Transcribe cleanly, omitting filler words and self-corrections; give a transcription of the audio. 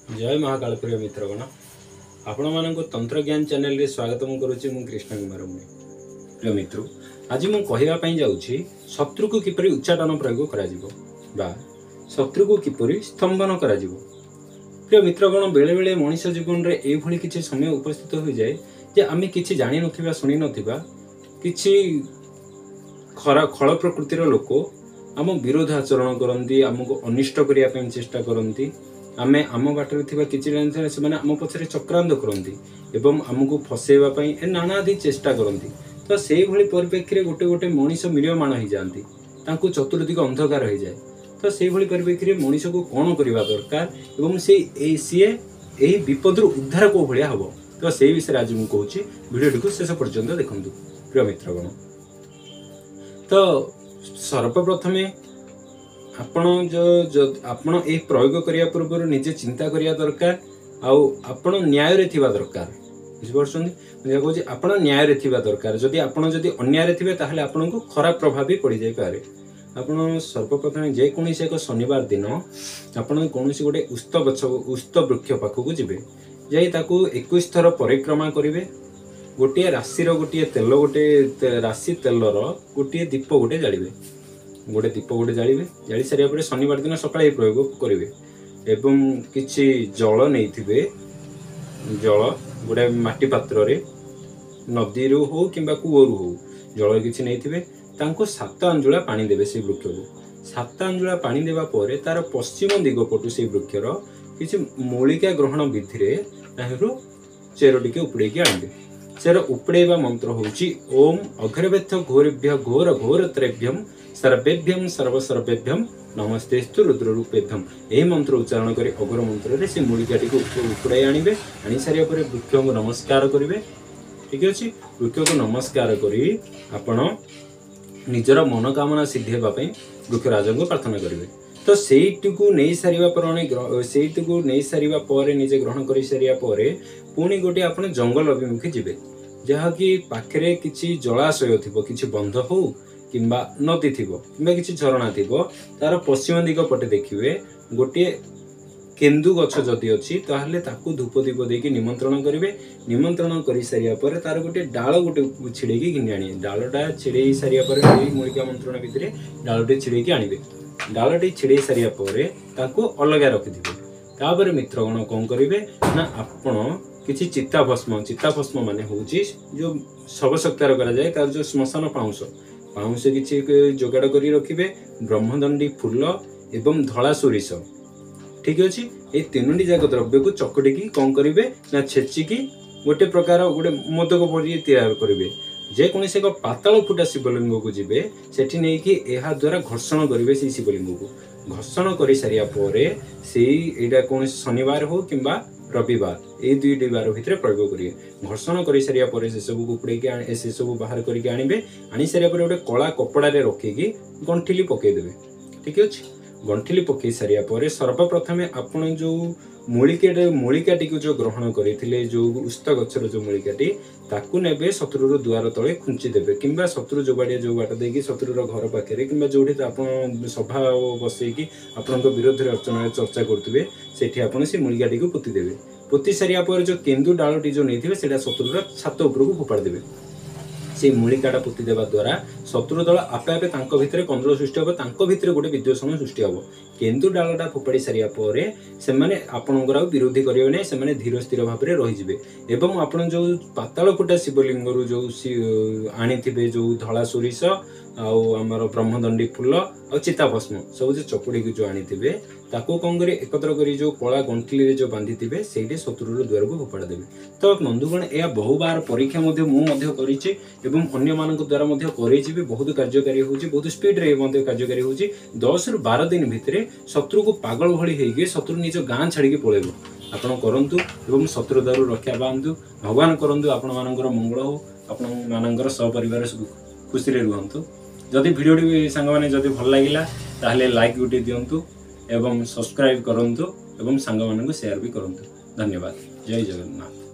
जय महाकाल प्रिय मित्रगण आपण मानक तंत्र ज्ञान चैनल रे स्वागतम करुच्ची मु कृष्ण कुमार मुनि। प्रिय मित्र आज मु कहवाई जाऊँगी शत्रु को किपरि उच्चाटन प्रयोग करा शत्रु को किपरि स्तंभन करा। प्रिय मित्रगण बेले बेले मनुष्य जीवन रे एभली किछि समय उपस्थित हो जाए जे आमे किछि जानि नथिबा सुनि नथिबा किछि खल प्रकृतिर लोक आम विरोध आचरण करती आमको अनिष्ट करने चेष्टा करती आमे आम बाटर थिबा किछि से माने आम पछरे चक्रांत करती एवं आमको फसेवाई नानादि चेष्टा करती। तो से भली परिप्रेक्षी गोटे गोटे मनीष मिलयमान हो जाती चतुर्दिक अंधकार हो जाए। तो से भली परिप्रेक्षी मनीष को कौन करवा दरकार एवं सी विपद उद्धार को भाया हम। तो से विषय आज मुझे कहूँ भिडियो को शेष पर्यंत देखूँ। प्रिय मित्रगण तो सर्वप्रथमे आपण जो आपण ए प्रयोग करिया पूर्व निजे चिंता करिया दरकार आपण न्याय रे थिबा दरकार बुझिपारछन्ती। मैं कहूँ आपण न्याय रे थिबा दरकार जदि आपण जदि अन्याय रे थिबे ताहले आपण को खराब प्रभाव भी पड़ी जाय पारे। आपण सर्वप्रथमे जे कोनोसी एक शनिवार दिन आपण कोनोसी गोटे उस्त वृक्ष पाखक जिबे जाई ताकू 21 थर परिक्रमा करिवे। गोटे राशि गोटे तेल गोटे राशि तेलर गोटे दीप गोटे जालिबे गोटे दीप गोटे जालिबे जाली सारिया पर शनिवार दिन सकाळे प्रयोग करिवे एवं किछि जल नैथिबे जल गोटे माटी पात्र रे नदी रो हो किंबा कुओरु हो जल किछि नैथिबे तांको 7 अंजुला पानी देबे से वृक्ष को 7 अंजुला पानी देबा परे तार पश्चिम दिग पटु से वृक्षर किछि मूलिका ग्रहण विधि रे ताहिरु चेर टिके उपड़े के आनिबे। चेर उपड़ेबा मंत्र होउची ओम अघरवेत्थ घोरेभ्य घोर घोरत्रेभ्यम सर्वेभ्यम सर्वसर्वेभ्यम नमस्तेस्तु रुद्ररूपेभ्यम। यही मंत्र उच्चारण करी अघर मंत्र रे से मूलिकाटी को उपड़ाई आनिबे। आनी सारिया परे वृक्ष को नमस्कार करिवे। ठीक अछि वृक्ष को नमस्कार करी आपण निजर मनोकामना सिद्धि हेबा पई वृक्षराज को प्रार्थना करिवे। तो सेइटिकु नै सारिबा पर सेइटिकु नै सारिबा पर निजे ग्रहण करि सारिया पर पुणी गोटे आपण जंगल अभिमुखी जिबे जहा कि पाखरे किछि जलाशय थिबो किछि बंध हो किंबा नदी थिबो किंबा किछि झरणा थिबो तार पश्चिम दिग पटे देखिवे गोटे केंदु गछ जदि अछि ताहले ताकू धूप दीप देकी निमंत्रण करिवे। निमंत्रण करि सारिया पर तार गोटे डाळ गोटे छिड़ेकी घिनि आनी डाळटा छिड़ेई सारिया पर एई मूलिका मंत्रण भितरे डाळटे छिड़ेकी आनिबे। डालटी छिड़े सारिया पर ताको अलगा रखिदिबे। तापर मित्रगण कौन करिवे ना आपण किछि चित्ता भस्म माने होउची जो शव सत्कार करा जाए तार जो श्मशान पाउंस किछि जोगाड़ करी रखिबे। ब्रह्मदंडी फूल एवं धला सोरिष ठीक अछि ए तीनोटी जाक द्रव्य को चकटी की कौन करिवे ना छेची की गोटे प्रकार गोटे मोदक परि तैयार करिवे। जे कोनी से पाताल फुटा शिवलिंग को जिबे सेठी नै कि एहा द्वारा घर्षण करिवे से शिवलिंग को घर्षण करि सारिया परे सेई एटा कोनी शनिवार हो किंबा रविवार ए दुईटी बार भितर प्रयोग करिवे। घर्षण करि सारिया परे से सब उपड़े के से सब बाहर करके आनिबे। आनी सारिया परे गोटे कला कपड़ा रे रखिकी गंठिली पके देबे। ठीक अछि गंठिली पके सारिया परे सर्वप्रथमे आपण जो मूलिकाटी को जो ग्रहण करथिले जो उस्त गछर जो मूलिकाटी ताकू नेबे शत्रुर द्वार तले खुंची देबे किंबा शत्रु जो बाडिया जो बाट देकी शत्रुर घर पाखे किंबा जोठी आपण सभा बसैकी आपण विरोध रे अर्चना चर्चा करथिबे सेठी आपण से मूलिकाटी को पोती देबे। पोती सारिया पर जो केंदु डालटी जो नैथिबे सेटा शत्रुर छात ऊपर को फोपाड़ देबे। से मूलिकाटा पोती देवा द्वारा शत्रु दल आपे आपे तांको भितरे कंदल सृष्टि हम तांको भितरे गोटे विद्वेषण सृष्टि हम। केंदु डालटा फोपाड़ी सारिया पर से माने आपणकर विरोधी करेंगे नहीं से धीर स्थिर भाव में रहीजे। एवं आपन जो पाताल फुटा शिवलिंग जो आनी जो धला सोरिष आमर ब्रह्मदंडी फूल और चिता भस्म सब जो चकुड़ी जो आनी ताको कौन करे एकत्र करी जो कला गंठिली जो बांधी थे से शत्रुर द्वार को फोपाड़ देवे। तो बंधुगण यह बहुबार परीक्षा करिछि एवं अन्य मानक द्वारा भी बहुत कार्यकारी होउछि बहुत स्पीड रे कार्यकारी होउछि। 10 रु 12 दिन भितरे शत्रु को पागल भली हेगे शत्रु निज गाँ छाड़ी पळेबो। आपण करंतु एवं शत्रु दारू रक्षा पांतु भगवान करंतु आपण मानकर मंगल हो आपण मानकर सहपरिवार खुशी रे रुहंतु। जदि भिडियोटी सांग माने जदि भल लागिला ताहले लाइक गुटी दियंतु एवं सब्सक्राइब करंतु एवं सांग मानकु शेयर भी करंतु। धन्यवाद। जय जगन्नाथ।